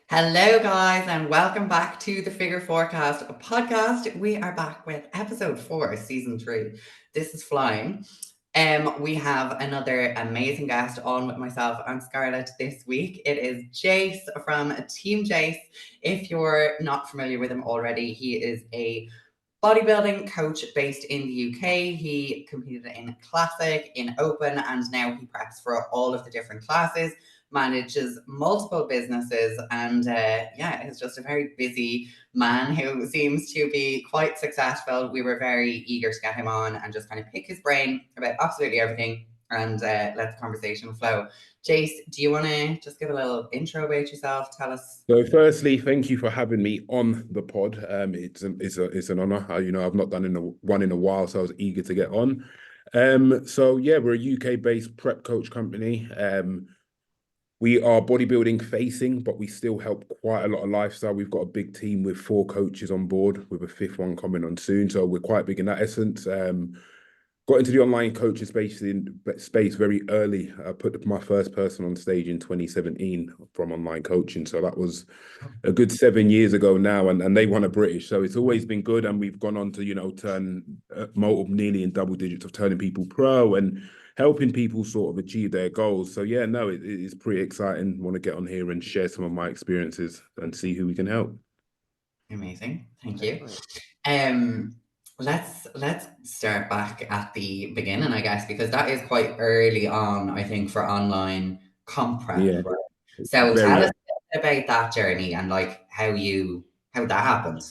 Hello, guys, and welcome back to the Figure Forecast podcast. We are back with episode 4, season 3. This is flying. We have another amazing guest on with myself and Scarlett this week. It is Jase from Team Jase. If you're not familiar with him already, he is a bodybuilding coach based in the UK. He competed in Classic, in Open, and now he preps for all of the different classes, manages multiple businesses, and is just a very busy man who seems to be quite successful. We were very eager to get him on and just kind of pick his brain about absolutely everything and let the conversation flow. Jace, do you want to just give a little intro about yourself? Tell us. So, firstly, thank you for having me on the pod. It's an honor. I've not done one in a while, so I was eager to get on. We're a UK-based prep coach company. We are bodybuilding facing, but we still help quite a lot of lifestyle. We've got a big team with 4 coaches on board, with a 5th one coming on soon. So we're quite big in that essence. Got into the online coaching space very early. I put my first person on stage in 2017 from online coaching. So that was a good 7 years ago now, and they won a British. So it's always been good. And we've gone on to, turn multiple, nearly in double digits of turning people pro and helping people sort of achieve their goals. So yeah, no, it is pretty exciting. Want to get on here and share some of my experiences and see who we can help. Amazing. Thank you. Let's start back at the beginning, I guess, because that is quite early on, I think, for online comp prep. Yeah, Right? So very. tell us about that journey and like how that happened.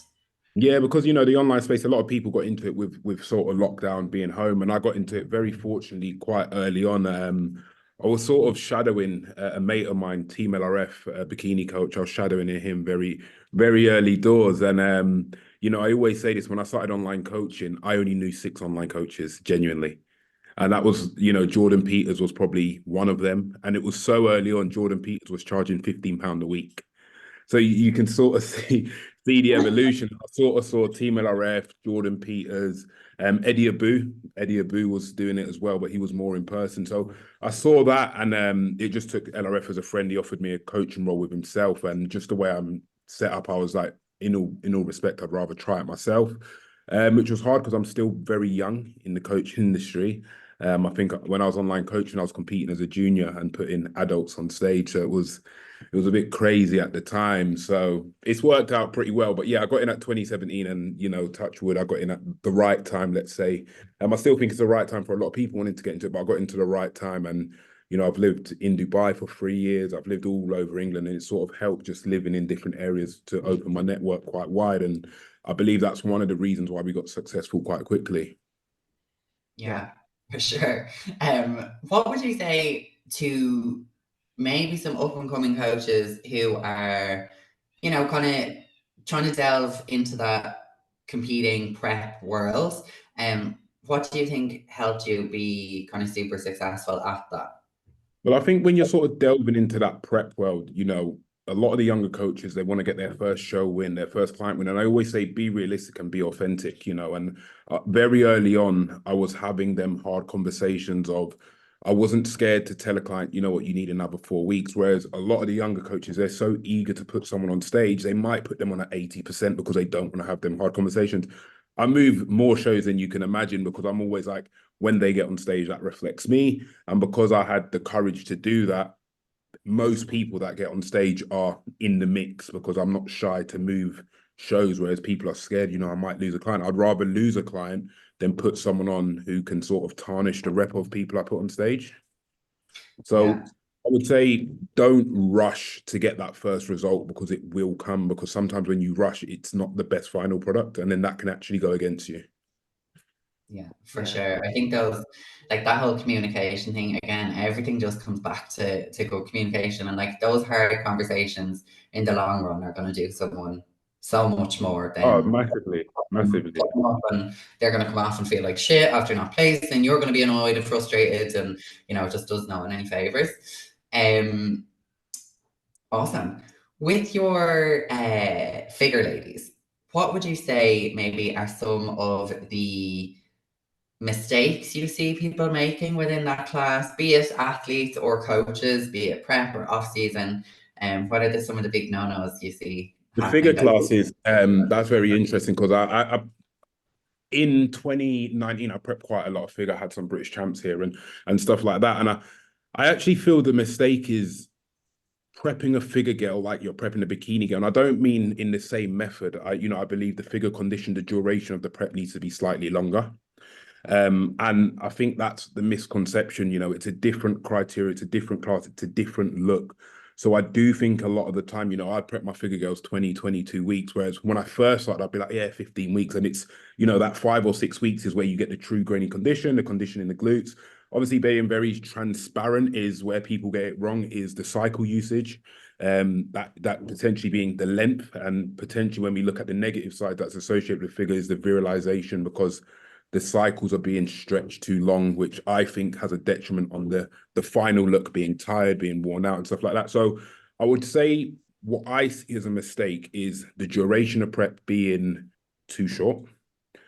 Yeah, because the online space, a lot of people got into it with sort of lockdown, being home, and I got into it very fortunately quite early on. I was sort of shadowing a mate of mine, Team LRF, a bikini coach. I was shadowing him very, very early doors, and I always say this: when I started online coaching, I only knew 6 online coaches, genuinely. And that was, Jordan Peters was probably one of them. And it was so early on, Jordan Peters was charging £15 a week. So you can sort of see the evolution. I sort of saw Team LRF, Jordan Peters, Eddie Abu. Eddie Abu was doing it as well, but he was more in person. So I saw that, and it just took LRF as a friend. He offered me a coaching role with himself, and just the way I'm set up, I was like, in all respect, I'd rather try it myself, which was hard because I'm still very young in the coaching industry. I think when I was online coaching, I was competing as a junior and putting adults on stage. So it was a bit crazy at the time. So it's worked out pretty well. But yeah, I got in at 2017 and, touch wood, I got in at the right time, let's say. I still think it's the right time for a lot of people wanting to get into it, but I got into the right time. And, I've lived in Dubai for 3 years. I've lived all over England, and it sort of helped just living in different areas to open my network quite wide. And I believe that's one of the reasons why we got successful quite quickly. Yeah, for sure. What would you say to maybe some up and coming coaches who are, kind of trying to delve into that competing prep world? What do you think helped you be kind of super successful at that? Well, I think when you're sort of delving into that prep world, a lot of the younger coaches, they want to get their first show win, their first client win. And I always say, be realistic and be authentic, and very early on, I was having them hard conversations of, I wasn't scared to tell a client, you know what, you need another 4 weeks. Whereas a lot of the younger coaches, they're so eager to put someone on stage, they might put them on at 80% because they don't want to have them hard conversations. I move more shows than you can imagine because I'm always like, when they get on stage, that reflects me. And because I had the courage to do that, most people that get on stage are in the mix because I'm not shy to move shows, whereas people are scared, I might lose a client. I'd rather lose a client than put someone on who can sort of tarnish the rep of people I put on stage. So Yeah. I would say don't rush to get that first result because it will come, because sometimes when you rush, it's not the best final product, and then that can actually go against you. Yeah, for sure. I think those, like that whole communication thing, again, everything just comes back to good communication. And like those hard conversations in the long run are going to do someone so much more Oh, than massively, massively. and they're going to come off and feel like shit after not placing. You're going to be annoyed and frustrated, and it just does no one any favors. Awesome. With your figure ladies, what would you say maybe are some of the mistakes you see people making within that class, be it athletes or coaches, be it prep or off season? What are some of the big no-nos you see The figure happening that classes, that's very interesting because in 2019, I prepped quite a lot of figure, had some British champs here and stuff like that. And I actually feel the mistake is prepping a figure girl like you're prepping a bikini girl. And I don't mean in the same method. I believe the figure condition, the duration of the prep needs to be slightly longer. And I think that's the misconception. It's a different criteria, it's a different class, it's a different look. So I do think a lot of the time, I prep my figure girls 20, 22 weeks. Whereas when I first started, I'd be like, yeah, 15 weeks. And it's, that 5 or 6 weeks is where you get the true grainy condition, the condition in the glutes. Obviously, being very transparent is where people get it wrong, is the cycle usage. That potentially being the length, and potentially when we look at the negative side that's associated with figure is the virilization, because the cycles are being stretched too long, which I think has a detriment on the final look, being tired, being worn out and stuff like that. So I would say what I see as a mistake is the duration of prep being too short,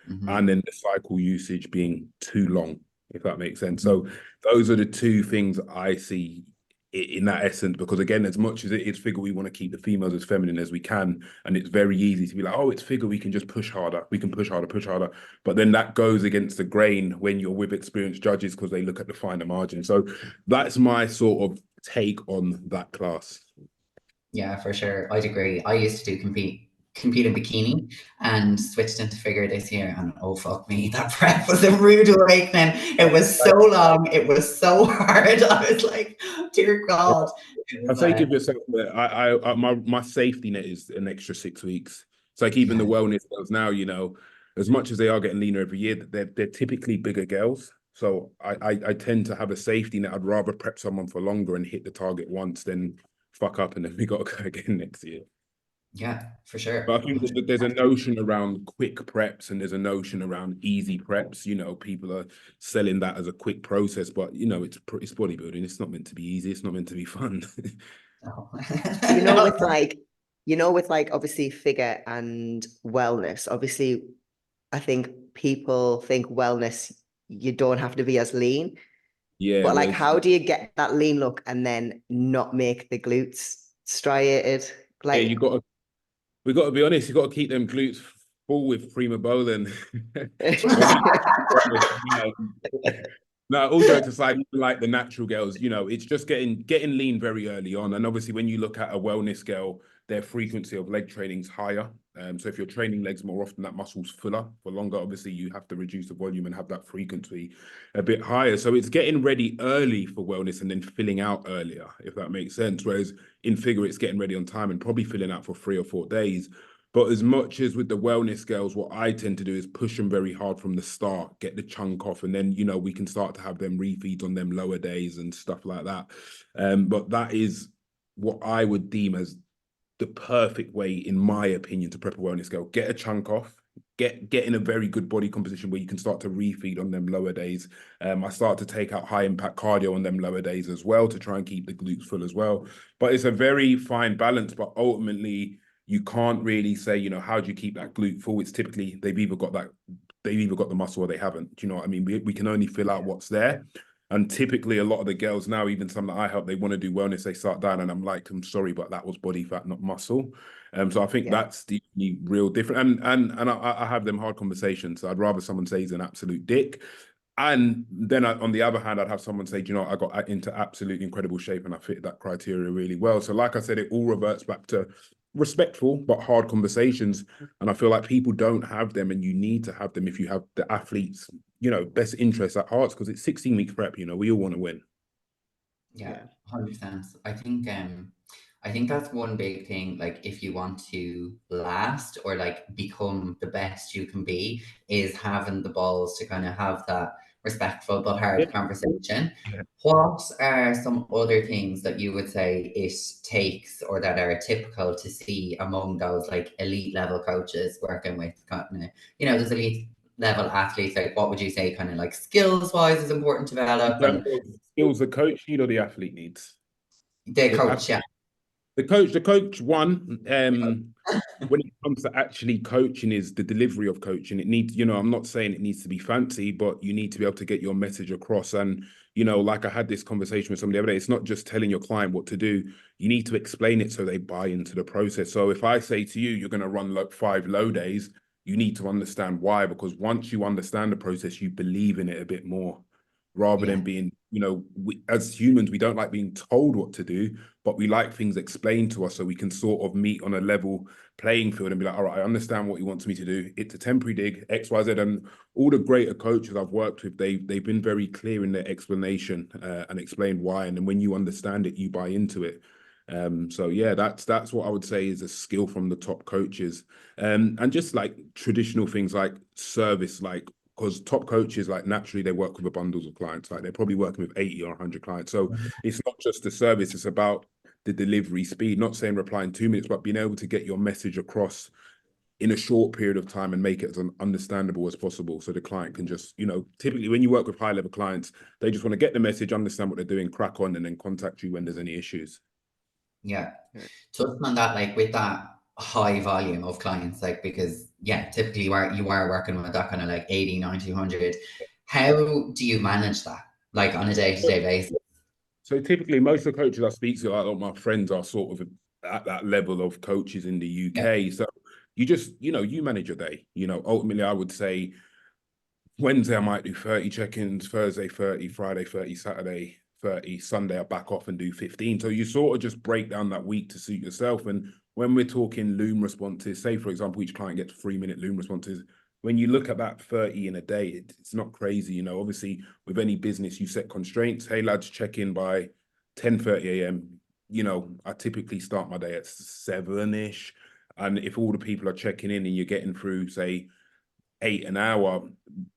and then the cycle usage being too long, if that makes sense. So those are the two things I see in that essence, because again, as much as it is figure, we want to keep the females as feminine as we can, and it's very easy to be like, oh, it's figure, we can just push harder, we can push harder, but then that goes against the grain when you're with experienced judges, because they look at the finer margin. So that's my sort of take on that class. Yeah, for sure. I'd agree. I used to compete in bikini and switched into figure this year, and oh fuck me, that prep was a rude awakening. It was so long, it was so hard. I was like, dear God. I say give yourself my safety net is an extra 6 weeks. It's like even the wellness girls now, as much as they are getting leaner every year, they're typically bigger girls. So I tend to have a safety net. I'd rather prep someone for longer and hit the target once than fuck up and then we got to go again next year. Yeah, for sure. But I think that there's a notion around quick preps and there's a notion around easy preps. People are selling that as a quick process, but it's bodybuilding. It's not meant to be easy. It's not meant to be fun. No. With like obviously figure and wellness, obviously I think people think wellness, you don't have to be as lean. Yeah. But like, how do you get that lean look and then not make the glutes striated? Like, yeah, we got to be honest, you got to keep them glutes full with Prima Bowlen. No, all jokes aside, like the natural girls, it's just getting lean very early on. And obviously, when you look at a wellness girl, their frequency of leg training is higher. So if you're training legs more often, that muscle's fuller for longer. Obviously, you have to reduce the volume and have that frequency a bit higher. So it's getting ready early for wellness and then filling out earlier, if that makes sense. Whereas in figure, it's getting ready on time and probably filling out for 3 or 4 days. But as much as with the wellness girls, what I tend to do is push them very hard from the start, get the chunk off, and then, we can start to have them refeeds on them lower days and stuff like that. But that is what I would deem as the perfect way, in my opinion, to prep a wellness girl. Get a chunk off, get in a very good body composition where you can start to refeed on them lower days. I start to take out high impact cardio on them lower days as well to try and keep the glutes full as well. But it's a very fine balance, but ultimately, you can't really say, how do you keep that glute full? It's typically they've either got the muscle or they haven't. Do you know what I mean? We can only fill out what's there. And typically a lot of the girls now, even some that I help, they want to do wellness, they start down and I'm like, I'm sorry, but that was body fat, not muscle. So I think that's the real difference. And I have them hard conversations. So I'd rather someone say he's an absolute dick. And then on the other hand, I'd have someone say, I got into absolutely incredible shape and I fit that criteria really well. So like I said, it all reverts back to respectful but hard conversations. And I feel like people don't have them, and you need to have them if you have the athletes, best interests at heart, because it's 16 weeks prep, we all want to win. Yeah, 100%. I think that's one big thing. Like, if you want to last or like become the best you can be, is having the balls to kind of have that respectful but hard conversation. Yeah. What are some other things that you would say it takes, or that are typical to see among those like elite level coaches working with kind of, those elite level athletes? Like, what would you say kind of like skills wise is important to develop? And skills the coach need or the athlete needs? the coach, yeah. The coach, one, when it comes to actually coaching is the delivery of coaching. It needs, I'm not saying it needs to be fancy, but you need to be able to get your message across. And, like I had this conversation with somebody the other day, it's not just telling your client what to do. You need to explain it so they buy into the process. So if I say to you, you're going to run like 5 low days, you need to understand why, because once you understand the process, you believe in it a bit more rather than being, as humans, we don't like being told what to do, but we like things explained to us so we can sort of meet on a level playing field and be like, all right, I understand what you want me to do. It's a temporary dig, X, Y, Z. And all the greater coaches I've worked with, they've been very clear in their explanation and explained why. And then when you understand it, you buy into it. So yeah, that's what I would say is a skill from the top coaches. And just like traditional things like service, like because top coaches, like naturally they work with a bundles of clients, like they're probably working with 80 or 100 clients. So it's not just the service, it's about the delivery speed, not saying replying 2 minutes, but being able to get your message across in a short period of time and make it as understandable as possible. So the client can just, typically when you work with high level clients, they just want to get the message, understand what they're doing, crack on, and then contact you when there's any issues. Yeah. Touching on that, like with that high volume of clients, like because typically you are working with that kind of like 80, 90, 100. How do you manage that like on a day-to-day basis? So typically most of the coaches I speak to, like my friends are sort of at that level of coaches in the UK. So you just, you manage your day. Ultimately I would say Wednesday I might do 30 check-ins, Thursday 30, Friday 30, Saturday 30, Sunday I back off and do 15. So you sort of just break down that week to suit yourself. And when we're talking Loom responses, say for example, each client gets 3-minute Loom responses. When you look at that 30 in a day, it's not crazy. Obviously with any business, you set constraints. Hey lads, check in by 10:30 a.m. I typically start my day at 7-ish. And if all the people are checking in and you're getting through, say, 8 an hour,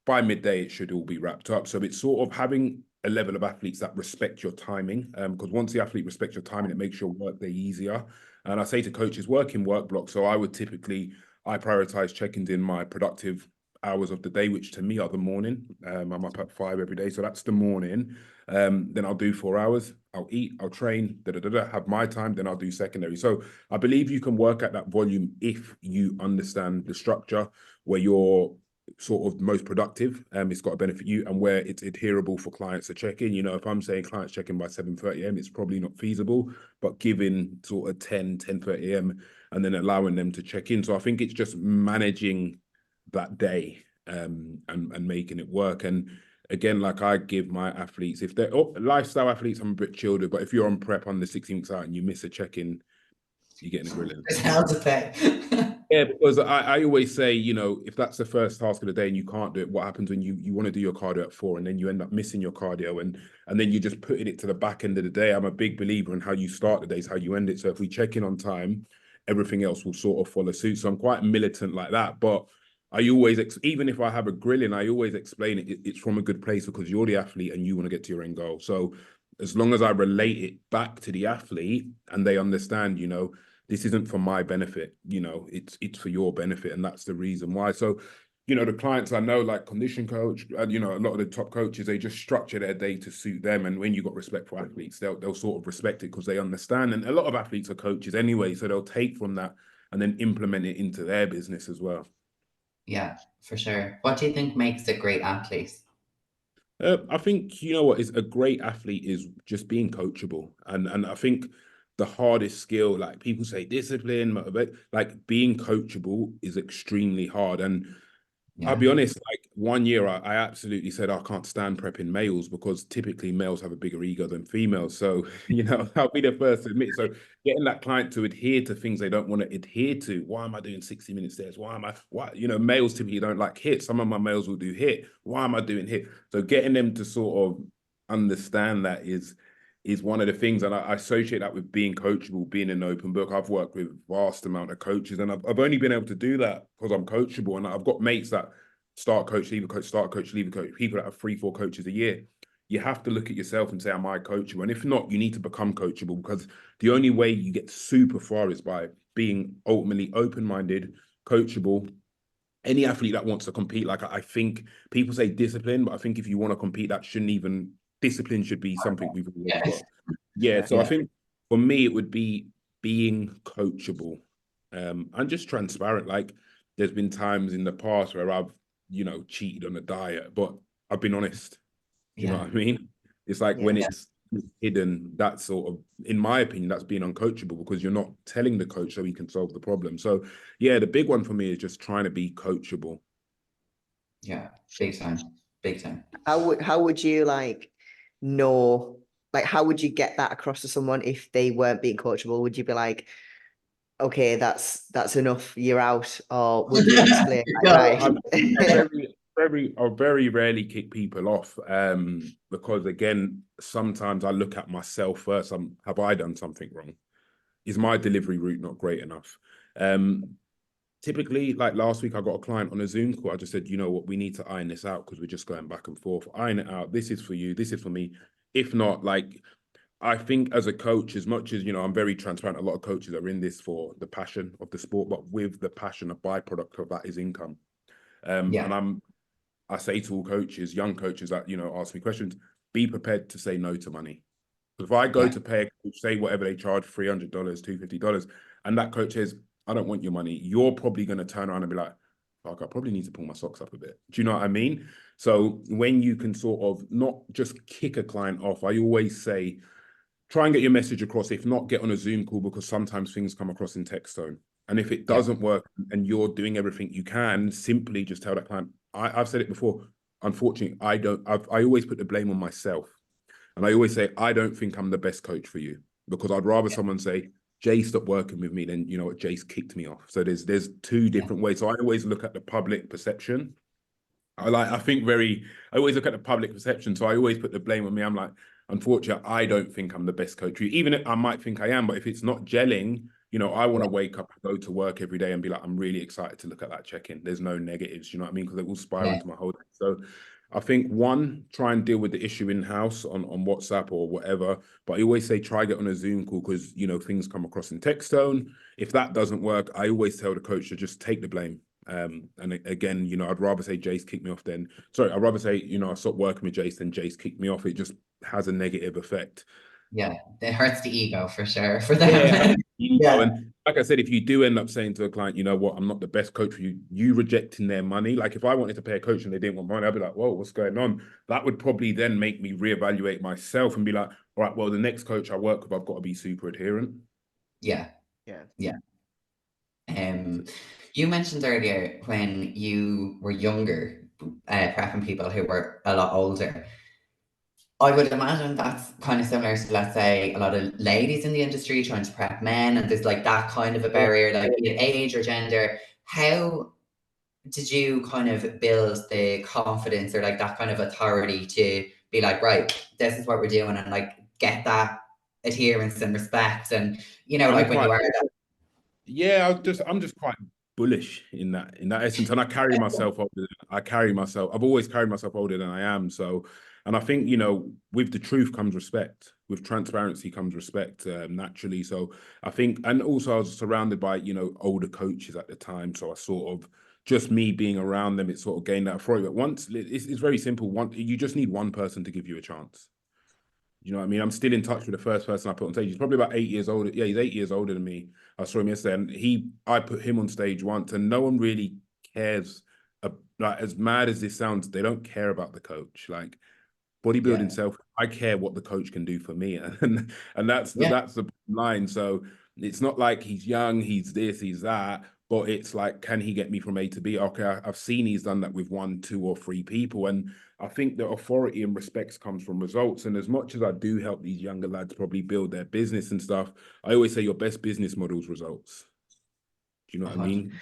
by midday it should all be wrapped up. So it's sort of having a level of athletes that respect your timing, because once the athlete respects your timing, it makes your work day easier. And I say to coaches, work in work blocks. So I prioritize check-ins in my productive hours of the day, which to me are the morning. I'm up at 5 every day, so that's the morning. Then I'll do 4 hours. I'll eat, I'll train, have my time, then I'll do secondary. So I believe you can work at that volume if you understand the structure where you're sort of most productive. It's got to benefit you, and where it's adherable for clients to check in. If I'm saying clients check in by 7:30 a.m., it's probably not feasible, but giving sort of 10:30 a.m. and then allowing them to check in. So I think it's just managing that day and making it work. And again, like I give my athletes, if they're lifestyle athletes, I'm a bit chilled with, but if you're on prep on the 16 weeks out and you miss a check-in, you're getting a grilling. It's hell to pay. Yeah, because I always say, if that's the first task of the day and you can't do it, what happens when you want to do your cardio at 4 and then you end up missing your cardio and then you just putting it to the back end of the day. I'm a big believer in how you start the day is how you end it. So if we check in on time, everything else will sort of follow suit. So I'm quite militant like that, but I always, even if I have a grilling, I always explain it's from a good place because you're the athlete and you want to get to your end goal. So as long as I relate it back to the athlete and they understand, this isn't for my benefit, it's for your benefit. And that's the reason why. So, the clients I know, like condition coach, a lot of the top coaches, they just structure their day to suit them. And when you've got respect for athletes, they'll sort of respect it because they understand. And a lot of athletes are coaches anyway, so they'll take from that and then implement it into their business as well. Yeah, for sure. What do you think makes a great athlete? I think, what is a great athlete is just being coachable. And I think the hardest skill, like people say discipline, motivate, like being coachable is extremely hard. And I'll be honest, like 1 year, I absolutely said I can't stand prepping males because typically males have a bigger ego than females. So, I'll be the first to admit. So getting that client to adhere to things they don't want to adhere to. Why am I doing 60 minute stairs? Males typically don't like HIIT. Some of my males will do HIIT. Why am I doing HIIT? So getting them to sort of understand that is one of the things, and I associate that with being coachable, being an open book. I've worked with vast amount of coaches, and I've only been able to do that because I'm coachable, and I've got mates that start coach, leave a coach, start coach, leave a coach, people that have 3-4 coaches a year. You have to look at yourself and say, am I coachable? And if not, you need to become coachable because the only way you get super far is by being ultimately open-minded, coachable. Any athlete that wants to compete, like I think people say discipline, but I think if you want to compete, discipline should be something we've always got. Yeah, so I think for me, it would be being coachable and just transparent. Like there's been times in the past where I've, cheated on a diet, but I've been honest. Do you know what I mean? It's like when it's hidden, that's sort of, in my opinion, that's being uncoachable because you're not telling the coach so he can solve the problem. So yeah, the big one for me is just trying to be coachable. Yeah, big time, big time. How would you like know, like how would you get that across to someone if they weren't being coachable? Would you be like, okay, that's enough, you're out, or would you explain like, right? I very rarely kick people off because again, sometimes I look at myself first. Have I done something wrong? Is my delivery route not great enough? Typically, like last week, I got a client on a Zoom call. I just said, you know what, we need to iron this out because we're just going back and forth. Iron it out. This is for you. This is for me. If not, like, I think as a coach, as much as, I'm very transparent, a lot of coaches are in this for the passion of the sport, but with the passion, a byproduct of that is income. And I say to all coaches, young coaches that, ask me questions, be prepared to say no to money. If I go to pay a coach, say whatever they charge, $300, $250, and that coach says, I don't want your money, you're probably going to turn around and be like, fuck, I probably need to pull my socks up a bit. Do you know what I mean? So when you can sort of not just kick a client off, I always say, try and get your message across. If not, get on a Zoom call because sometimes things come across in text tone. And if it doesn't work and you're doing everything you can, simply just tell that client, I've said it before, unfortunately, I always put the blame on myself. And I always say, I don't think I'm the best coach for you because I'd rather someone say, Jay stopped working with me than, you know what, Jay's kicked me off. So there's two different ways. So I always look at the public perception. I always look at the public perception. So I always put the blame on me. I'm like, unfortunately, I don't think I'm the best coach for you. Even if I might think I am, but if it's not gelling, I want to wake up, go to work every day and be like, I'm really excited to look at that check-in. There's no negatives, you know what I mean? Because it will spiral into my whole day. So I think one, try and deal with the issue in-house on WhatsApp or whatever. But I always say, try get on a Zoom call because, things come across in text tone. If that doesn't work, I always tell the coach to just take the blame. And again, I'd rather say Jase kicked me off I'd rather say, I stopped working with Jase than Jase kicked me off. It just has a negative effect. Yeah, it hurts the ego for sure for them. And like I said, if you do end up saying to a client, you know what, I'm not the best coach for you, you rejecting their money. Like if I wanted to pay a coach and they didn't want money, I'd be like, whoa, what's going on? That would probably then make me reevaluate myself and be like, all right, well, the next coach I work with, I've got to be super adherent. Yeah. You mentioned earlier when you were younger, prepping people who were a lot older. I would imagine that's kind of similar to, let's say, a lot of ladies in the industry trying to prep men, and there's like that kind of a barrier, like be it age or gender. How did you kind of build the confidence or like that kind of authority to be like, right, this is what we're doing, and like get that adherence and respect, and like when you are that. Yeah, I'm just quite bullish in that essence, and I carry myself older. I've always carried myself older than I am. So, and I think with the truth comes respect. With transparency comes respect naturally. So I think, and also I was surrounded by older coaches at the time. So I sort of just me being around them, it sort of gained that authority. But once it's very simple. You just need one person to give you a chance. You know what I mean? I'm still in touch with the first person I put on stage. He's probably about 8 years older. Yeah, he's 8 years older than me. I saw him yesterday, and I put him on stage once, and no one really cares. Like, as mad as this sounds, they don't care about the coach. Like bodybuilding self, I care what the coach can do for me, and that's the line. So it's not like he's young, he's this, he's that. But it's like, can he get me from A to B? Okay, I've seen he's done that with 1, 2, or 3 people. And I think the authority and respect comes from results. And as much as I do help these younger lads probably build their business and stuff, I always say your best business model is results. Do you know what I mean?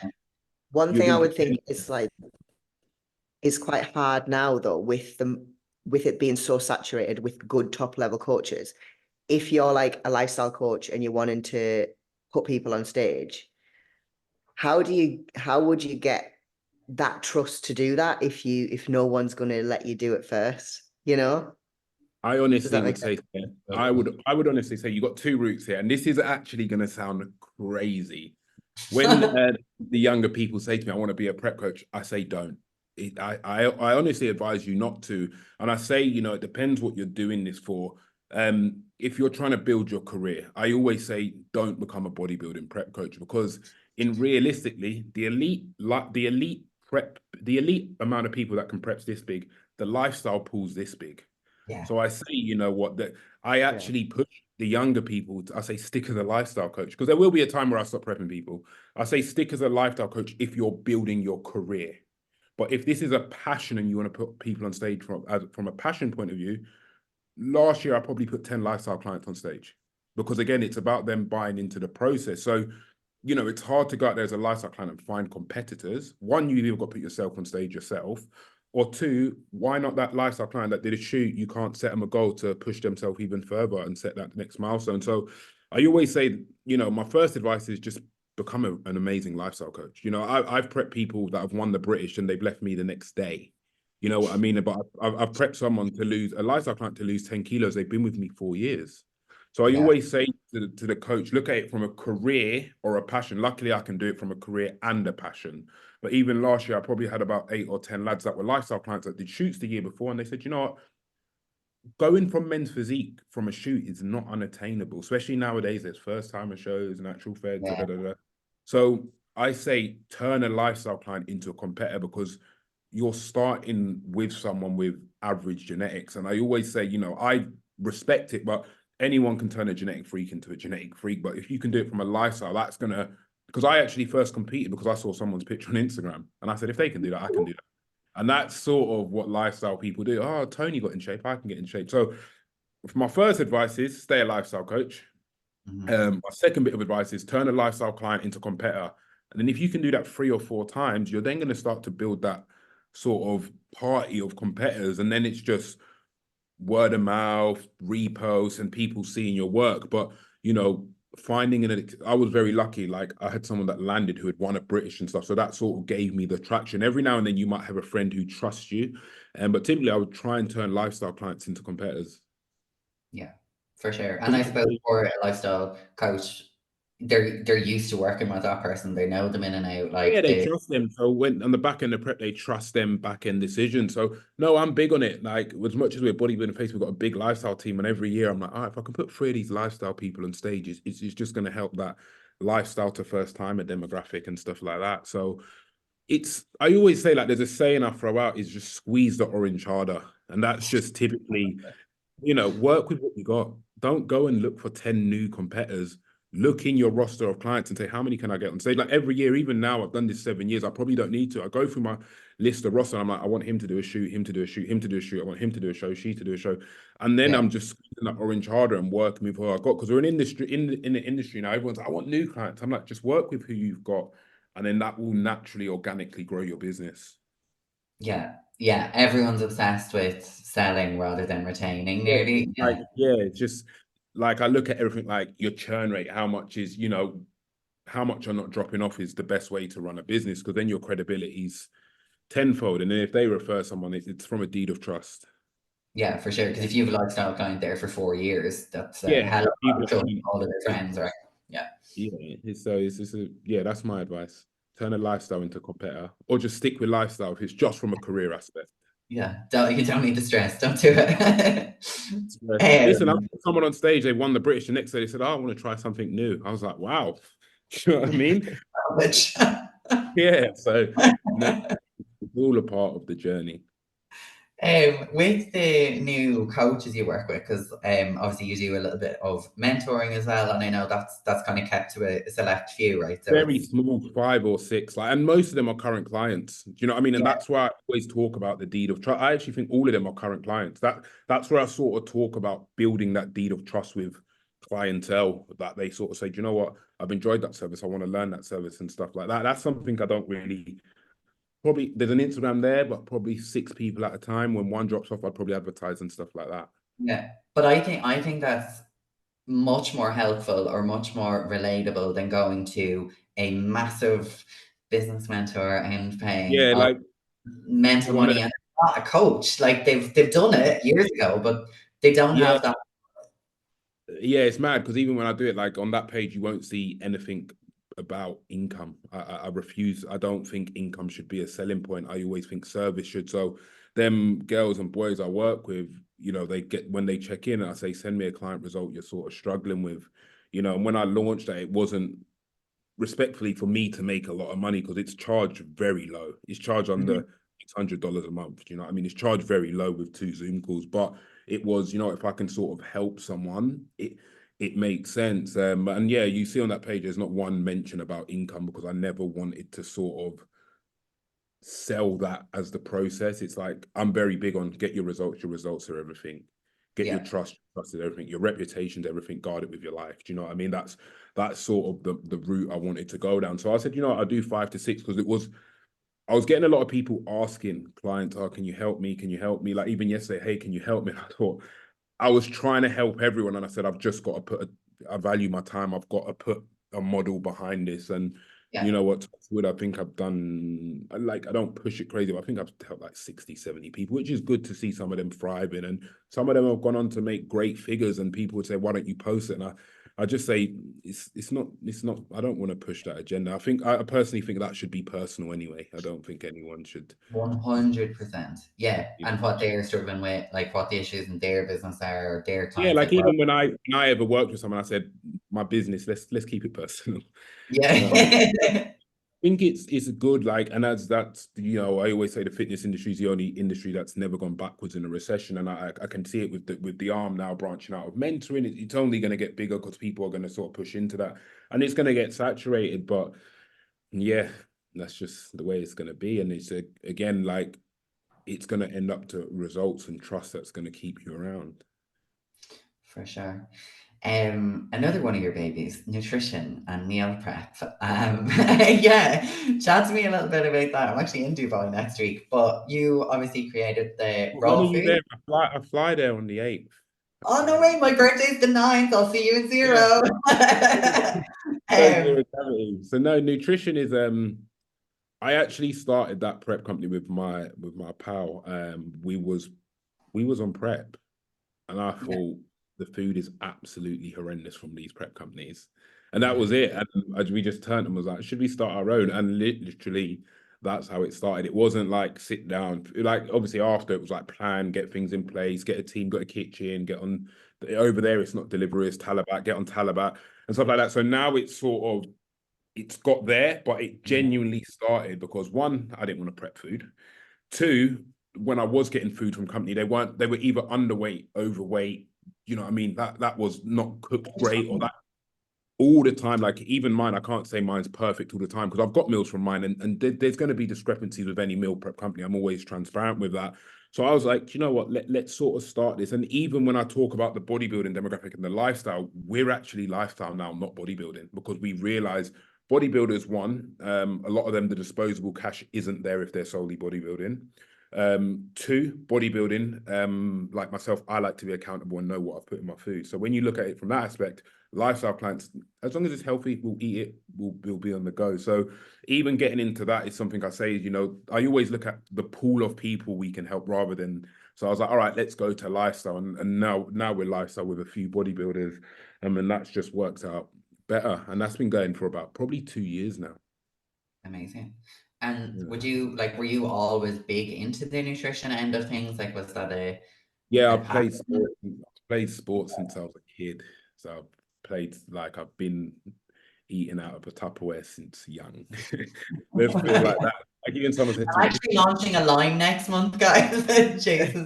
One thing I would think is like, it's quite hard now though, with it being so saturated with good top level coaches. If you're like a lifestyle coach and you're wanting to put people on stage, how would you get that trust to do that if no one's going to let you do it first? I honestly would say I would honestly say you got 2 routes here, and this is actually going to sound crazy. When the younger people say to me, "I want to be a prep coach," I say, "Don't." I honestly advise you not to, and I say, it depends what you're doing this for. if you're trying to build your career, I always say don't become a bodybuilding prep coach, because in realistically, the elite amount of people that can prep this big, the lifestyle pool's this big. Yeah. So I say, you know what, that I actually push the younger people. I say stick as a lifestyle coach, because there will be a time where I stop prepping people. I say stick as a lifestyle coach if you're building your career. But if this is a passion and you want to put people on stage from a passion point of view, last year I probably put 10 lifestyle clients on stage, because again, it's about them buying into the process. So, you know, it's hard to go out there as a lifestyle client and find competitors. One, you've either got to put yourself on stage yourself, or two, why not that lifestyle client that did a shoot? You can't set them a goal to push themselves even further and set that next milestone. So I always say, you know, my first advice is just become an amazing lifestyle coach. You know, I've prepped people that have won the British and they've left me the next day. You know what I mean? But I've prepped someone to lose, a lifestyle client to lose 10 kilos. They've been with me 4 years. So I always say to the coach, look at it from a career or a passion. Luckily, I can do it from a career and a passion. But even last year, I probably had about 8 or 10 lads that were lifestyle clients that did shoots the year before. And they said, you know what? Going from men's physique from a shoot is not unattainable, especially nowadays. There's first timer shows, natural fed, So I say turn a lifestyle client into a competitor, because you're starting with someone with average genetics. And I always say, you know, I respect it, but anyone can turn a genetic freak into a genetic freak. But if you can do it from a lifestyle, that's gonna, because I actually first competed because I saw someone's picture on Instagram and I said, if they can do that, I can do that. And that's sort of what lifestyle people do. Oh, Tony got in shape, I can get in shape. So my first advice is stay a lifestyle coach. My second bit of advice is turn a lifestyle client into competitor. And then if you can do that 3 or 4 times, you're then going to start to build that sort of party of competitors. And then it's just word of mouth, reposts, and people seeing your work. But, you know, I was very lucky. Like I had someone that landed who had won a British and stuff. So that sort of gave me the traction. Every now and then you might have a friend who trusts you. But typically I would try and turn lifestyle clients into competitors. Yeah, for sure. And I suppose for a lifestyle coach, they're used to working with that person. They know them in and out. Like Yeah, they trust them. So when on the back end of prep, they trust them back end decision. So no, I'm big on it. Like as much as we're bodybuilding face, we've got a big lifestyle team, and every year I'm like, all right, if I can put 3 of these lifestyle people on stages, it's just going to help that lifestyle to first timer demographic and stuff like that. So I always say, like, there's a saying I throw out is just squeeze the orange harder, and that's just typically, you know, work with what you got. Don't go and look for 10 new competitors. Look in your roster of clients and say, how many can I get on stage? Like every year, even now, I've done this 7 years. I probably don't need to. I go through my list of roster and I'm like, I want him to do a shoot, him to do a shoot, him to do a shoot. I want him to do a show, she to do a show. And then I'm just squeezing that orange harder and working with who I got. Because we're in industry in the industry now. Everyone's like, I want new clients. I'm like, just work with who you've got. And then that will naturally, organically grow your business. Yeah, everyone's obsessed with selling rather than retaining, nearly. It's just like I look at everything like your churn rate, how much is, you know, how much you're not dropping off is the best way to run a business, because then your credibility's tenfold. And then if they refer someone, it's from a deed of trust. Yeah, for sure. Because if you have a lifestyle client there for 4 years, that's a Yeah, hell of a lot of people all of their friends, right? Yeah. Yeah, that's my advice. Turn a lifestyle into a competitor, or just stick with lifestyle if it's just from a career aspect. Yeah, you don't need the stress. Don't do it. Listen, I put someone on stage, they won the British. The next day they said, oh, I want to try something new. I was like, wow. Do you know what I mean? Yeah, so it's all a part of the journey. With the new coaches you work with, because obviously you do a little bit of mentoring as well, and I know that's kind of kept to a select few, right? So Very small, 5 or 6, like, and most of them are current clients. Do you know what I mean? And that's why I always talk about the deed of trust. I actually think all of them are current clients. That's where I sort of talk about building that deed of trust with clientele, that they sort of say, do you know what? I've enjoyed that service. I want to learn that service and stuff like that. That's something I don't really. Probably there's an Instagram there, but probably 6 people at a time. When one drops off, I'd probably advertise and stuff like that. Yeah, but I think that's much more helpful or much more relatable than going to a massive business mentor and paying Like mental money, and not a coach. Like they've done it years ago, but they don't have that. Yeah, it's mad because even when I do it, like on that page, you won't see anything about income. I refuse. I don't think income should be a selling point. I always think service should. So them girls and boys I work with, you know, when they check in and I say, send me a client result you're sort of struggling with, you know, and when I launched that, it wasn't respectfully for me to make a lot of money because it's charged very low. It's charged under $600 a month. You know what I mean? It's charged very low with 2 Zoom calls, but it was, you know, if I can sort of help someone, it makes sense. And yeah, you see on that page, there's not one mention about income because I never wanted to sort of sell that as the process. It's like, I'm very big on get your results are everything. Get your trust is everything. Your reputation's everything. Guard it with your life. Do you know what I mean? That's sort of the route I wanted to go down. So I said, you know, I'll do 5 to 6 because I was getting a lot of people asking clients, oh, can you help me? Can you help me? Like even yesterday, hey, can you help me? And I thought I was trying to help everyone. And I said, I've just got to I value my time. I've got to put a model behind this. And you know what, I think I've done, like, I don't push it crazy, but I think I've helped like 60, 70 people, which is good to see some of them thriving. And some of them have gone on to make great figures and people would say, why don't you post it? And I just say, it's not, I don't want to push that agenda. I personally think that should be personal anyway. I don't think anyone should. 100%. Yeah. And what they're struggling with, like what the issues in their business are, or their Yeah, clients. like even when I ever worked with someone, I said, my business, let's keep it personal. Yeah. You know what I mean? I think it's good, like, and that's you know, I always say the fitness industry is the only industry that's never gone backwards in a recession, and I can see it with the arm now branching out of mentoring. It's only going to get bigger because people are going to sort of push into that, and it's going to get saturated. But yeah, that's just the way it's going to be, and it's again like it's going to end up to results and trust that's going to keep you around. For sure. Another one of your babies, nutrition and meal prep. Yeah, chat to me a little bit about that. I'm actually in Dubai next week, but you obviously created the When are raw you food. there? I fly there on the 8th. Oh no way, my birthday's the 9th. I'll see you in Yeah. 0. Zero gravity. So no, nutrition is I actually started that prep company with my pal. We was on prep, and I thought the food is absolutely horrendous from these prep companies, and that was it. And we just turned and was like, should we start our own? And literally, that's how it started. It wasn't like sit down. Like obviously after it was like plan, get things in place, get a team, got a kitchen, get on over there. It's not delivery, it's Talabat. Get on Talabat and stuff like that. So now it's sort of it's got there, but it genuinely started because one, I didn't want to prep food. Two, when I was getting food from company, they were either underweight, overweight, you know what I mean? That was not cooked great or that all the time. Like even mine, I can't say mine's perfect all the time because I've got meals from mine and there's going to be discrepancies with any meal prep company. I'm always transparent with that. So I was like, you know what, let's sort of start this. And even when I talk about the bodybuilding demographic and the lifestyle, we're actually lifestyle now, not bodybuilding, because we realize bodybuilders, one, a lot of them, the disposable cash isn't there if they're solely bodybuilding. Two, bodybuilding, like myself, I like to be accountable and know what I've put in my food. So when you look at it from that aspect, lifestyle clients, as long as it's healthy, we'll eat it, we'll be on the go. So even getting into that is something I say, you know, I always look at the pool of people we can help rather than, so I was like, all right, let's go to lifestyle. And now we're lifestyle with a few bodybuilders. And that's just worked out better. And that's been going for about probably 2 years now. Amazing. And were you always big into the nutrition end of things? Like, was that Yeah, a I've played passion? sports since I was a kid. So I've been eating out of a Tupperware since young. Let's put it like that. Like even someone said to I'm me, actually launching a line next month, guys. Jase's.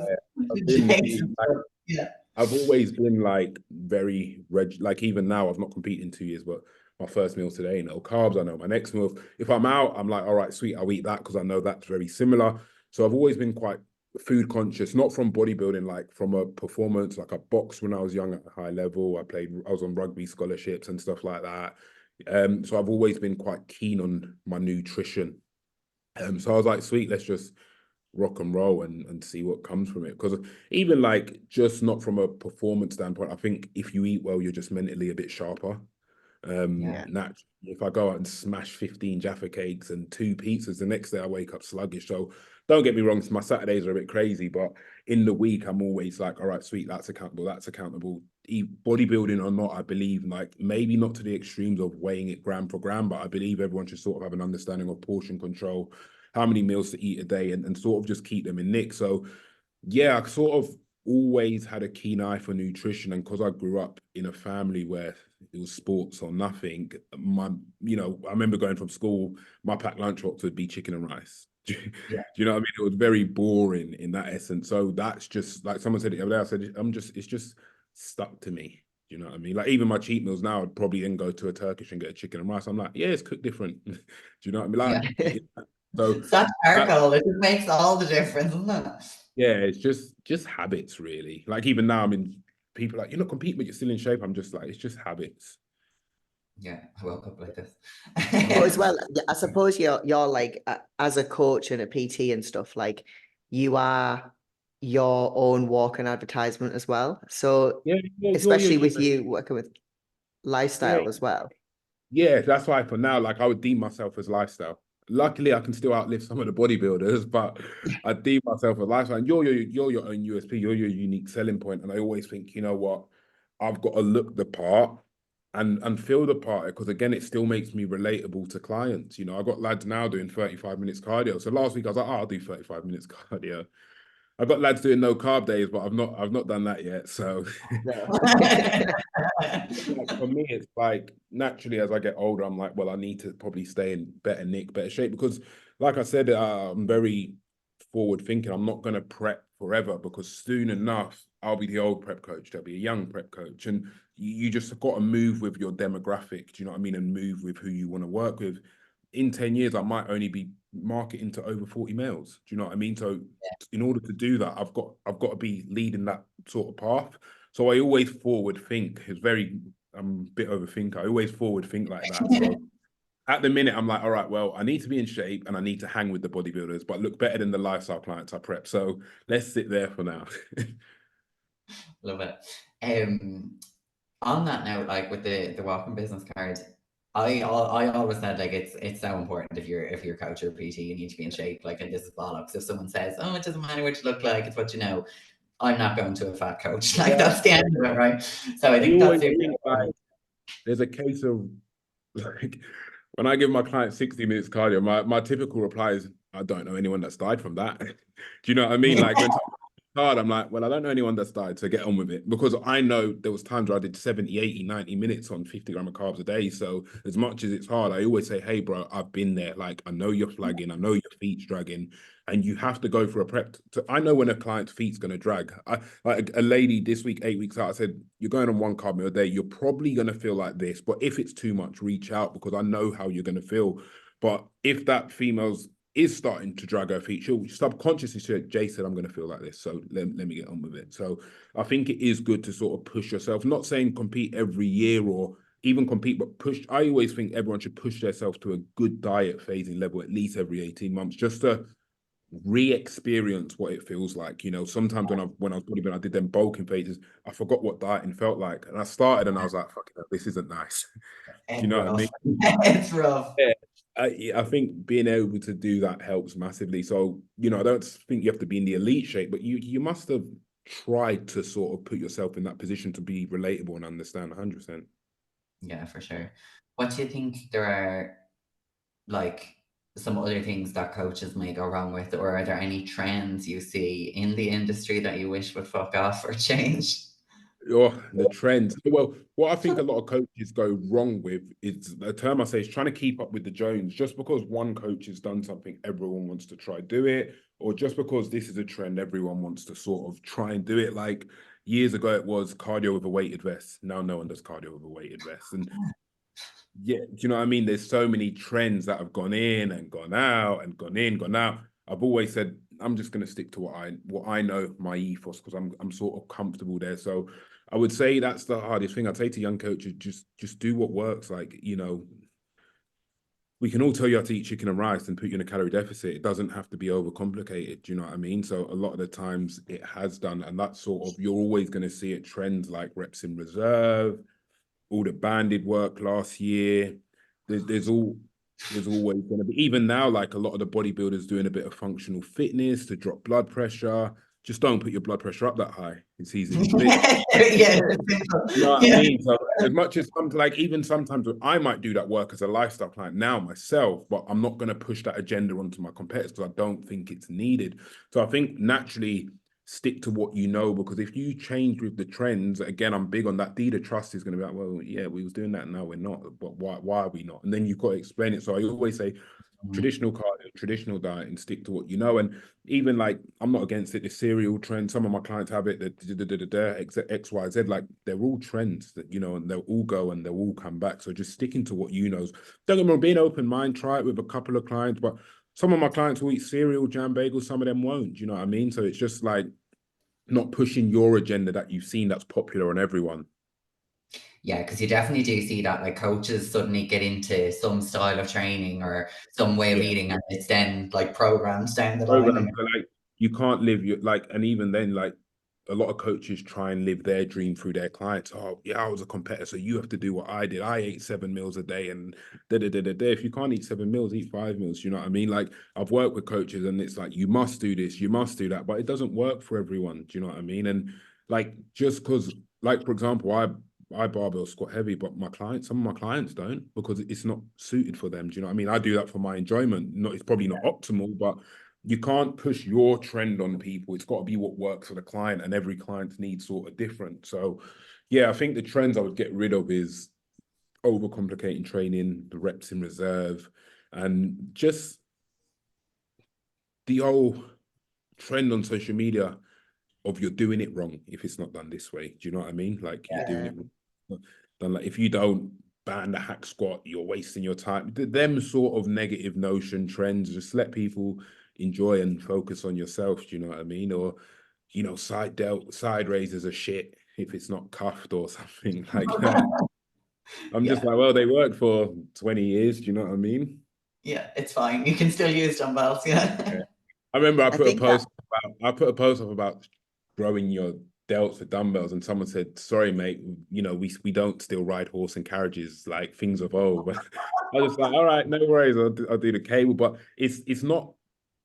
Yeah. I've always been like very like even now I've not competed in 2 years, but my first meal today, no carbs. I know my next meal. If I'm out, I'm like, all right, sweet, I'll eat that because I know that's very similar. So I've always been quite food conscious, not from bodybuilding, like from a performance, like I boxed when I was young at a high level. I was on rugby scholarships and stuff like that. So I've always been quite keen on my nutrition. So I was like, sweet, let's just rock and roll and see what comes from it. Because even like just not from a performance standpoint, I think if you eat well, you're just mentally a bit sharper. Naturally, if I go out and smash 15 Jaffa cakes and 2 pizzas, the next day I wake up sluggish. So don't get me wrong, my Saturdays are a bit crazy, but in the week I'm always like, all right, sweet, that's accountable, that's accountable. Bodybuilding or not, I believe, like maybe not to the extremes of weighing it gram for gram, but I believe everyone should sort of have an understanding of portion control, how many meals to eat a day, and sort of just keep them in nick. So yeah, I sort of always had a keen eye for nutrition, and because I grew up in a family where it was sports or nothing, I remember going from school, my packed lunchbox would be chicken and rice. Do Yeah. you know what I mean? It was very boring in that essence. So that's just like someone said it the other day. I said, it's just stuck to me. Do you know what I mean? Like even my cheat meals now, I'd probably then go to a Turkish and get a chicken and rice. I'm like, yeah, it's cooked different. Do you know what I mean? Like, Yeah. so Such that, charcoal, it just makes all the difference, doesn't it? yeah, it's just habits really. Like even now, I mean, people are like, you're not competing, but you're still in shape. I'm just like, it's just habits. Yeah, I woke up like this. But as well, I suppose you're like as a coach and a PT and stuff, like you are your own walking advertisement as well. So Yeah, especially with you working with yeah, lifestyle as well. yeah. That's why for now, like I would deem myself as lifestyle. Luckily, I can still outlive some of the bodybuilders, but I deem myself as lifestyle. And you're your own USP. You're your unique selling point. And I always think, you know what, I've got to look the part and feel the part, because again, it still makes me relatable to clients. You know, I got lads now doing 35 minutes cardio. So last week I was like, oh, I'll do 35 minutes cardio. I've got lads doing no carb days, but I've not done that yet. So No. like for me, it's like naturally as I get older, I'm like, well, I need to probably stay in better nick, better shape, because like I said, I'm very forward thinking. I'm not going to prep forever, because soon enough, I'll be the old prep coach. There'll be a young prep coach. And you just got to move with your demographic. Do you know what I mean? And move with who you want to work with. In 10 years, I might only be marketing to over 40 males. Do you know what I mean? So in order to do that, I've got to be leading that sort of path. So I always forward think. I'm a bit overthinker. I always forward think like that. So at the minute, I'm like, all right, well, I need to be in shape and I need to hang with the bodybuilders, but look better than the lifestyle clients I prep. So let's sit there for now. Love it. On that note, like with the walking business card, I always said like it's so important if you're a coach or PT, you need to be in shape. Like, and this is bollocks. If someone says, "Oh, it doesn't matter what you look like, it's what you know," I'm not going to a fat coach. Like that's the end of it, right? So I I think that's always super think like important. there's a case of like when I give my client 60 minutes cardio, my typical reply is, I don't know anyone that's died from that. Do you know what I mean? Like when hard, I'm like, well, I don't know anyone that's died, so get on with it. Because I know there was times where I did 70, 80, 90 minutes on 50 grams of carbs a day. So as much as it's hard, I always say, hey, bro, I've been there. Like, I know you're flagging. I know your feet's dragging. And you have to go for a prep. I know when a client's feet's going to drag. Like a lady this week, 8 weeks out, I said, you're going on one carb meal a day. You're probably going to feel like this. But if it's too much, reach out, because I know how you're going to feel. But if that female's is starting to drag her feet, she'll subconsciously say, Jay said, I'm going to feel like this, so let me get on with it. So I think it is good to sort of push yourself, not saying compete every year or even compete, but push. I always think everyone should push themselves to a good diet phasing level at least every 18 months, just to re-experience what it feels like. You know, sometimes when I was bodybuilding, I did them bulking phases, I forgot what dieting felt like. And I started and I was like, fucking hell, this isn't nice. Do you It's know what I mean? rough. It's rough. Yeah. I think being able to do that helps massively. So, you know, I don't think you have to be in the elite shape, but you must have tried to sort of put yourself in that position to be relatable and understand 100%. Yeah, for sure. What do you think there are like some other things that coaches may go wrong with, or are there any trends you see in the industry that you wish would fuck off or change? Oh, the trends. Well, what I think a lot of coaches go wrong with is the term I say is trying to keep up with the Jones. Just because one coach has done something, everyone wants to try do it, or just because this is a trend, everyone wants to sort of try and do it. Like years ago, it was cardio with a weighted vest. Now no one does cardio with a weighted vest, and yeah, do you know what I mean? There's so many trends that have gone in and gone out and gone in, gone out. I've always said I'm just going to stick to what I know, my ethos, because I'm sort of comfortable there. So I would say that's the hardest thing. I'd say to young coaches, just do what works. Like, you know, we can all tell you how to eat chicken and rice and put you in a calorie deficit. It doesn't have to be overcomplicated. Do you know what I mean? So a lot of the times it has done, and that's sort of, you're always going to see it trends like reps in reserve, all the banded work last year. There's always going to be, even now, like a lot of the bodybuilders doing a bit of functional fitness to drop blood pressure. Just don't put your blood pressure up that high. It's easy to fix. Yeah, You know what I yeah. mean? So as much as like even sometimes I might do that work as a lifestyle client now myself, but I'm not going to push that agenda onto my competitors because I don't think it's needed. So I think naturally stick to what you know, because if you change with the trends, again, I'm big on that. Deed trust is going to be like, well, yeah, we was doing that, now we're not, but why are we not? And then you've got to explain it. So I always say traditional cardio, traditional diet, and stick to what you know. And even like, I'm not against it, the cereal trend, some of my clients have it, the X, Y, Z, like they're all trends that, you know, and they'll all go and they'll all come back. So just sticking to what you know. Don't get me wrong, being open mind, try it with a couple of clients, but some of my clients will eat cereal, jam bagels, some of them won't. Do you know what I mean? So it's just like not pushing your agenda that you've seen that's popular on everyone. Yeah, because you definitely do see that, like, coaches suddenly get into some style of training or some way of Yeah. eating, and it's then like programs down the line. Programs, but like you can't live your like, and even then, like a lot of coaches try and live their dream through their clients. Oh, yeah, I was a competitor, so you have to do what I did. I ate 7 meals a day, and da da da da da. If you can't eat 7 meals, eat 5 meals. You know what I mean? Like I've worked with coaches, and it's like you must do this, you must do that, but it doesn't work for everyone. Do you know what I mean? And like just because, like for example, I barbell squat heavy, but some of my clients don't, because it's not suited for them. Do you know what I mean? I do that for my enjoyment. Not, it's probably not optimal, but you can't push your trend on people. It's got to be what works for the client, and every client's needs sort of different. So yeah, I think the trends I would get rid of is overcomplicating training, the reps in reserve, and just the whole trend on social media of you're doing it wrong if it's not done this way. Do you know what I mean? Like you're doing it wrong. Then like if you don't ban the hack squat, you're wasting your time. Them sort of negative notion trends, just let people enjoy and focus on yourself. Do you know what I mean? Or, you know, side raises are shit if it's not cuffed or something like that. I'm just Yeah. like, well, they worked for 20 years. Do you know what I mean? Yeah, it's fine. You can still use dumbbells. Yeah. Yeah. I remember I think that I put a post up about growing your delts for dumbbells, and someone said, "Sorry, mate, you know we don't still ride horse and carriages, like things evolve." I was like, "All right, no worries, I'll do the cable," but it's not.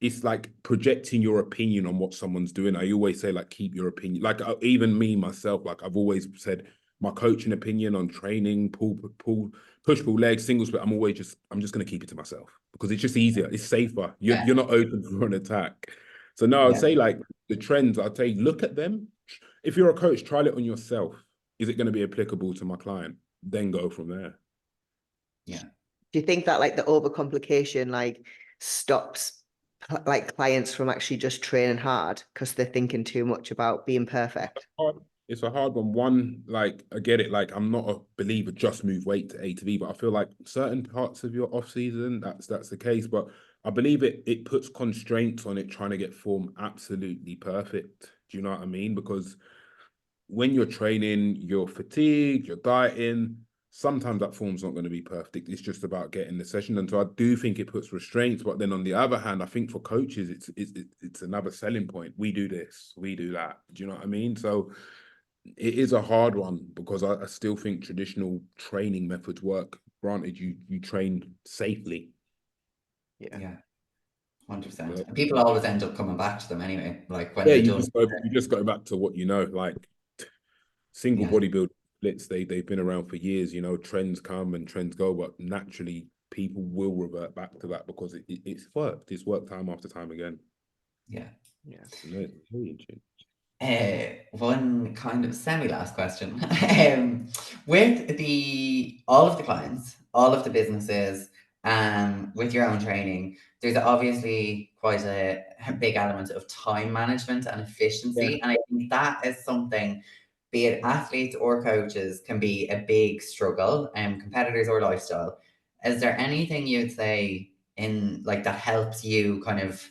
It's like projecting your opinion on what someone's doing. I always say, like, keep your opinion. Like even me myself, like I've always said, my coaching opinion on training, push pull legs, single split. I'm just gonna keep it to myself because it's just easier. It's safer. You're not open for an attack. So no, I'd Yeah. say like the trends. I'd say look at them. If you're a coach, try it on yourself. Is it going to be applicable to my client? Then go from there. Yeah. do you think that like the overcomplication like stops like clients from actually just training hard because they're thinking too much about being perfect? Hard. It's a hard one. One, like I get it. Like I'm not a believer just move weight to A to B, but I feel like certain parts of your off season, that's the case. But I believe it puts constraints on it trying to get form absolutely perfect. Do you know what I mean? Because when you're training, you're fatigued, you're dieting. Sometimes that form's not going to be perfect. It's just about getting the session. And so I do think it puts restraints. But then on the other hand, I think for coaches, it's another selling point. We do this, we do that. Do you know what I mean? So it is a hard one because I still think traditional training methods work. Granted, you train safely. Yeah. 100%. But And people always end up coming back to them anyway. Like when yeah, they're done. you just go back to what you know, like single Yeah. bodybuilding splits, they've been around for years. You know, trends come and trends go, but naturally people will revert back to that because it's worked. It's worked time after time again. Yeah. Yeah. No, it's really interesting. One kind of semi-last question. With all of the clients, all of the businesses, with your own training, there's obviously quite a big element of time management and Yeah. efficiency. And I think that is something, be it athletes or coaches, can be a big struggle, competitors or lifestyle. Is there anything you'd say in like that helps you kind of,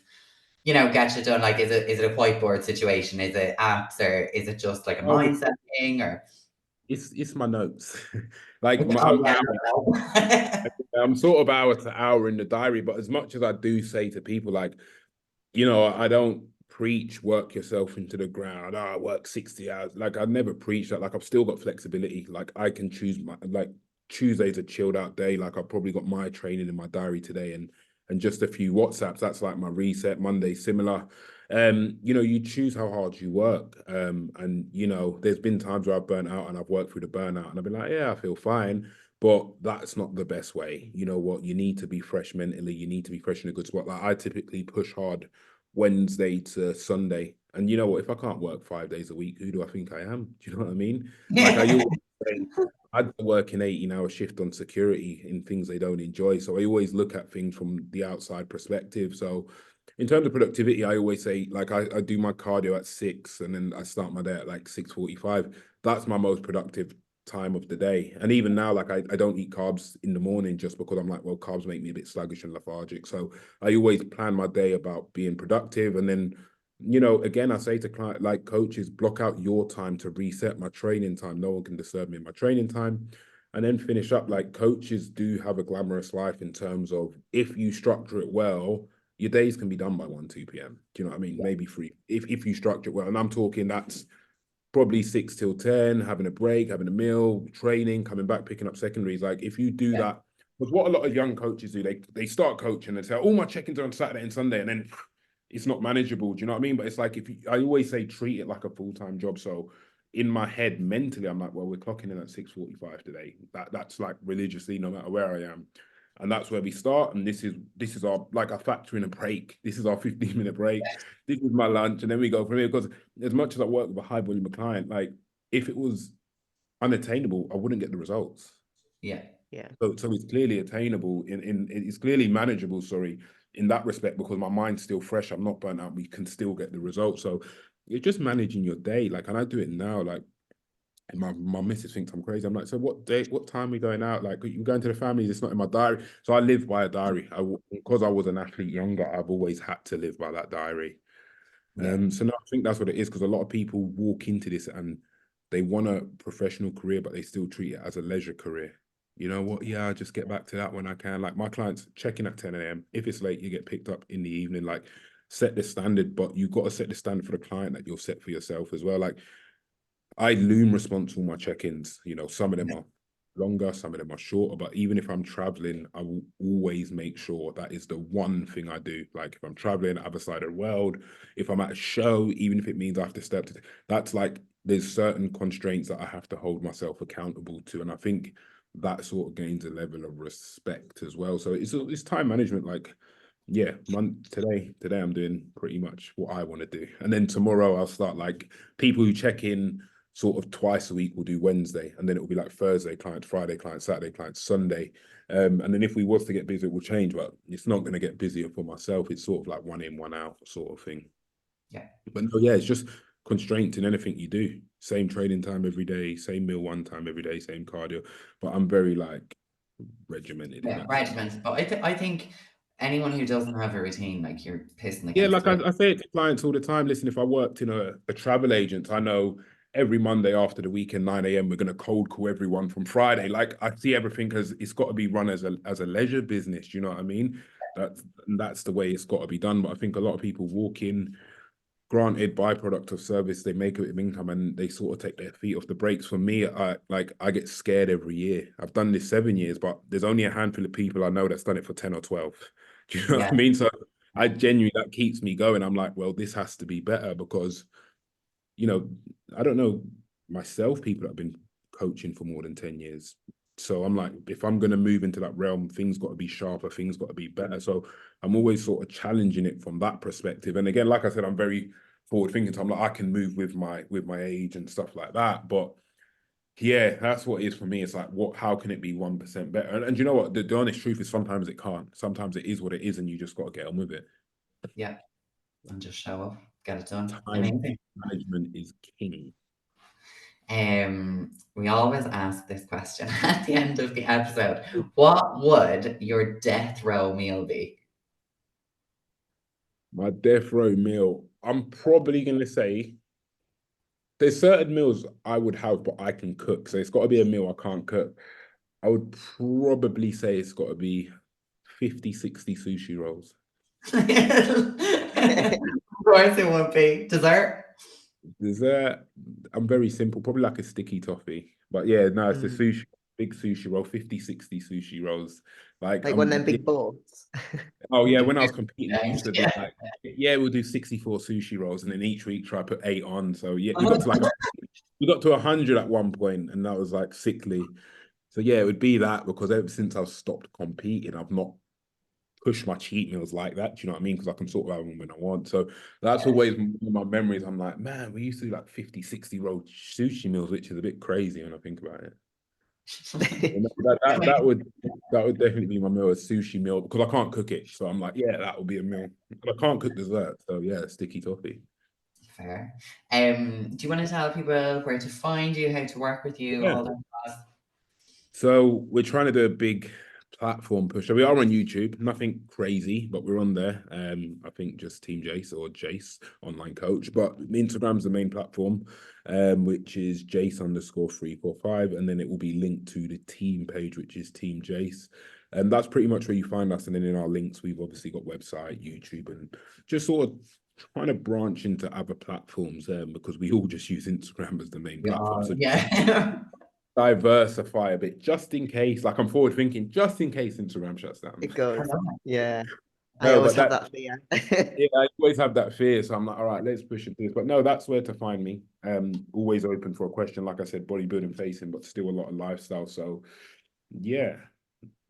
get it done? Like, is it a whiteboard situation? Is it apps, or is it just like a Oh, mindset thing? Or it's my notes. Like oh yeah, I'm sort of hour to hour in the diary, but as much as I do say to people, like, you know, I don't preach work yourself into the ground. Oh, I work 60 hours. Like I never preach that. Like I've still got flexibility. Like I can choose like Tuesday's a chilled out day. Like I've probably got my training in my diary today and just a few WhatsApps. That's like my reset. Monday similar. You know, you choose how hard you work. And you know, there's been times where I've burnt out and I've worked through the burnout and I've been like, yeah, I feel fine. But that's not the best way. You know what? You need to be fresh mentally. You need to be fresh in a good spot. Like I typically push hard Wednesday to Sunday. And you know what? If I can't work 5 days a week, who do I think I am? Do you know what I mean? Like I always say, I work an 18-hour shift on security in things they don't enjoy. So I always look at things from the outside perspective. So in terms of productivity, I always say, like, I do my cardio at 6 and then I start my day at like 6:45. That's my most productive time of the day. And even now, like I don't eat carbs in the morning just because I'm like, well, carbs make me a bit sluggish and lethargic. So I always plan my day about being productive. And then, you know, again, I say to client, like coaches, block out your time to reset. My training time, no one can disturb me in my training time. And then finish up, like coaches do have a glamorous life in terms of if you structure it well, your days can be done by 1, 2 p.m. Do you know what I mean? Yeah. Maybe 3, if you structure it well. And I'm talking that's probably 6 till 10, having a break, having a meal, training, coming back, picking up secondaries. Like if you do that, because what a lot of young coaches do, they start coaching and say, all my check-ins are on Saturday and Sunday, and then it's not manageable. Do you know what I mean? But it's like I always say treat it like a full-time job. So in my head, mentally, I'm like, well, we're clocking in at 6:45 today. That's like religiously, no matter where I am. And that's where we start. And this is our, like, I factor in a break. This is our 15-minute break. This is my lunch. And then we go from here. Because as much as I work with a high volume client, like if it was unattainable, I wouldn't get the results. Yeah. Yeah. So it's clearly attainable it's clearly manageable, sorry, in that respect, because my mind's still fresh. I'm not burnt out. We can still get the results. So you're just managing your day. Like, and I do it now, like, and my missus thinks I'm crazy. I'm like, so what time are we going out? Like, you're going to the family, it's not in my diary. So I live by a diary. Because I was an athlete younger, I've always had to live by that diary. Yeah. So no, I think that's what it is, because a lot of people walk into this and they want a professional career, but they still treat it as a leisure career. You know what? Yeah, I just get back to that when I can. Like my clients checking at 10 a.m. If it's late, you get picked up in the evening. Like set the standard, but you've got to set the standard for the client that you'll set for yourself as well. Like I loom response for my check-ins. You know, some of them are longer, some of them are shorter, but even if I'm traveling, I will always make sure that is the one thing I do. Like if I'm traveling other side of the world, if I'm at a show, even if it means I have to step to, that's like, there's certain constraints that I have to hold myself accountable to. And I think that sort of gains a level of respect as well. So it's time management. Like, yeah, today I'm doing pretty much what I want to do. And then tomorrow I'll start, like, people who check in sort of twice a week will do Wednesday, and then it will be like Thursday client, Friday client, Saturday client, Sunday. And then if we was to get busy, it will change, but it's not going to get busier for myself. It's sort of like 1 in, 1 out sort of thing. Yeah. But no, yeah, it's just constraints in anything you do. Same training time every day, same meal one time every day, same cardio. But I'm very like regimented in that. Regiment. But I think anyone who doesn't have a routine, like you're pissing Yeah, against like the I say it to clients all the time. Listen, if I worked in a travel agent, I know every Monday after the weekend, 9 a.m., we're going to cold call everyone from Friday. Like I see everything as it's got to be run as a leisure business. Do you know what I mean? That's the way it's got to be done. But I think a lot of people walk in, granted byproduct of service, they make a bit of income and they sort of take their feet off the brakes. For me, I get scared every year. I've done this 7 years, but there's only a handful of people I know that's done it for 10 or 12. Do you know what I mean? So I genuinely, that keeps me going. I'm like, well, this has to be better because, you know, I don't know myself, people that have been coaching for more than 10 years. So I'm like, if I'm going to move into that realm, things got to be sharper, things got to be better. So I'm always sort of challenging it from that perspective. And again, like I said, I'm very forward thinking. So I'm like, I can move with my age and stuff like that. But yeah, that's what it is for me. It's like, how can it be 1% better? And you know what? The honest truth is sometimes it can't. Sometimes it is what it is, and you just got to get on with it. Yeah. And just show up, get it done. Time Amazing. management is king. We always ask this question at the end of the episode. What would your death row meal be? My death row meal, I'm probably going to say there's certain meals I would have, but I can cook. So it's got to be a meal I can't cook. I would probably say it's got to be 50, 60 sushi rolls. Of course it would be. Dessert? Dessert, I'm very simple, probably like a sticky toffee. But yeah, no, it's a sushi, big sushi roll, 50, 60 sushi rolls. Like one of them big balls. Oh yeah, when I was competing, I used to be like, yeah, we'll do 64 sushi rolls, and then each week try to put 8 on. So yeah, we got to 100 at one point, and that was like sickly. So yeah, it would be that, because ever since I've stopped competing, I've not push my cheat meals like that. Do you know what I mean? Because I can sort of have them when I want. So that's always one of my memories. I'm like, man, we used to do like 50, 60 roll sushi meals, which is a bit crazy when I think about it. That would definitely be my meal, a sushi meal, because I can't cook it. So I'm like, yeah, that would be a meal. But I can't cook dessert. So yeah, sticky toffee. Fair. Do you want to tell people where to find you, how to work with you, all that stuff? So we're trying to do a big platform push. So we are on YouTube, nothing crazy, but we're on there. I think just Team Jase or Jase online coach, but Instagram's the main platform, which is Jase_345, and then it will be linked to the team page, which is Team Jase. And that's pretty much where you find us. And then in our links, we've obviously got website, YouTube, and just sort of trying to branch into other platforms, because we all just use Instagram as the main platform. So Yeah. diversify a bit just in case. Like I'm forward thinking, just in case Instagram shuts down. It goes. Yeah. I No, always but have that fear. yeah, I always have that fear. So I'm like, all right, let's push it this. But no, that's where to find me. Always open for a question. Like I said, bodybuilding facing, but still a lot of lifestyle. So yeah,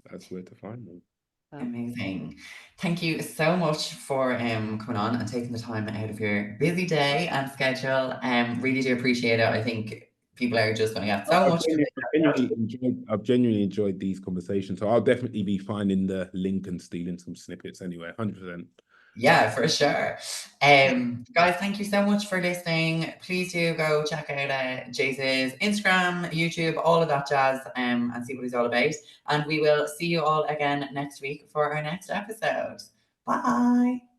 that's where to find me. Amazing. Thank you so much for coming on and taking the time out of your busy day and schedule. Really do appreciate it. I think people are just going to get so much. I've genuinely enjoyed these conversations. So I'll definitely be finding the link and stealing some snippets anyway, 100%. Yeah, for sure. Guys, thank you so much for listening. Please do go check out Jase's Instagram, YouTube, all of that jazz, and see what he's all about. And we will see you all again next week for our next episode. Bye.